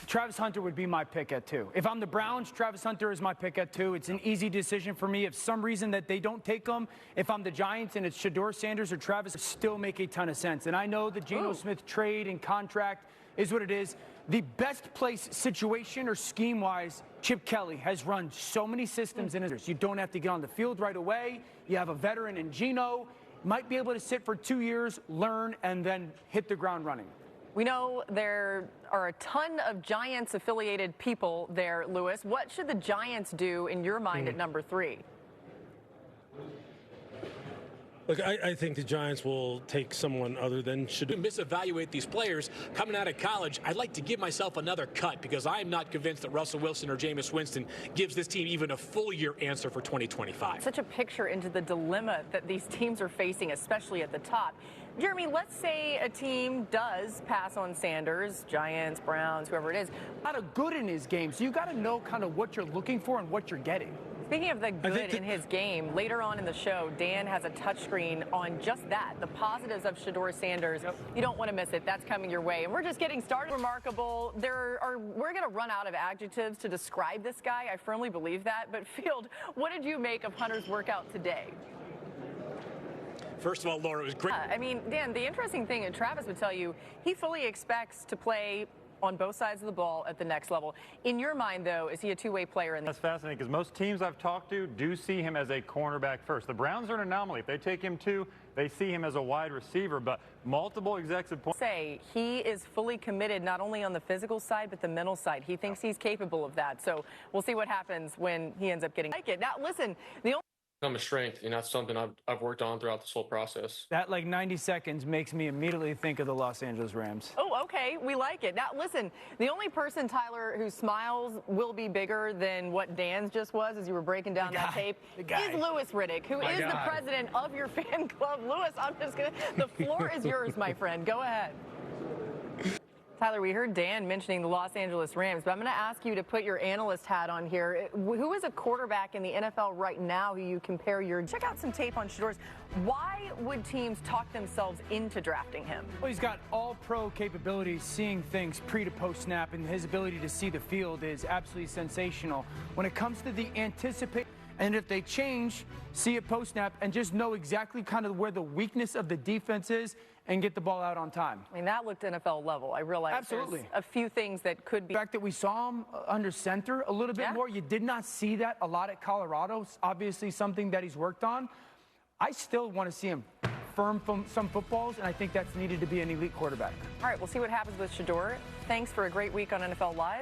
Travis Hunter would be my pick at 2. If I'm the Browns, Travis Hunter is my pick at 2. It's an easy decision for me. If some reason that they don't take him, if I'm the Giants and it's Shedeur Sanders or Travis, it still make a ton of sense. And I know the Geno Smith trade and contract is what it is. The best place situation or scheme-wise, Chip Kelly has run so many systems in it. You don't have to get on the field right away. You have a veteran in Geno. Might be able to sit for 2 years, learn, and then hit the ground running. We know there are a ton of Giants-affiliated people there, Lewis. What should the Giants do, in your mind, at number 3? Look, I think the Giants will take someone other than Shedeur. Misevaluate these players coming out of college. I'd like to give myself another cut because I am not convinced that Russell Wilson or Jameis Winston gives this team even a full year answer for 2025. Such a picture into the dilemma that these teams are facing, especially at the top. Jeremy, let's say a team does pass on Sanders, Giants, Browns, whoever it is. A lot of good in his game, so you got to know kind of what you're looking for and what you're getting. Speaking of the good in his game, later on in the show, Dan has a touchscreen on just that, the positives of Shedeur Sanders. Yep. You don't want to miss it. That's coming your way. And we're just getting started. Remarkable. We're going to run out of adjectives to describe this guy. I firmly believe that. But Field, what did you make of Hunter's workout today? First of all, Laura, it was great. I mean, Dan, the interesting thing, and Travis would tell you, he fully expects to play on both sides of the ball at the next level. In your mind, though, is he a two-way player? That's fascinating because most teams I've talked to do see him as a cornerback first. The Browns are an anomaly. If they take him 2, they see him as a wide receiver, but multiple execs have say he is fully committed not only on the physical side, but the mental side. He thinks he's capable of that. So we'll see what happens when he ends up getting like it. Now, listen, the only become a strength, and that's something I've worked on throughout this whole process. That, like, 90 seconds makes me immediately think of the Los Angeles Rams. Oh, okay. We like it. Now, listen, the only person, Tyler, whose smiles will be bigger than what Dan's just was as you were breaking down that tape is Louis Riddick, who is the president of your fan club. Louis, I'm just going to, the floor is yours, my friend. Go ahead. Tyler, we heard Dan mentioning the Los Angeles Rams, but I'm going to ask you to put your analyst hat on here. Who is a quarterback in the NFL right now who you compare your... Check out some tape on Shedeur's. Why would teams talk themselves into drafting him? Well, he's got all-pro capabilities, seeing things pre to post-snap, and his ability to see the field is absolutely sensational. When it comes to the anticipate, and if they change, see it post-snap, and just know exactly kind of where the weakness of the defense is and get the ball out on time. I mean, that looked NFL level. I realize there's a few things that could be. The fact that we saw him under center a little bit more, you did not see that a lot at Colorado. It's obviously something that he's worked on. I still want to see him firm from some footballs, and I think that's needed to be an elite quarterback. All right, we'll see what happens with Shedeur. Thanks for a great week on NFL Live.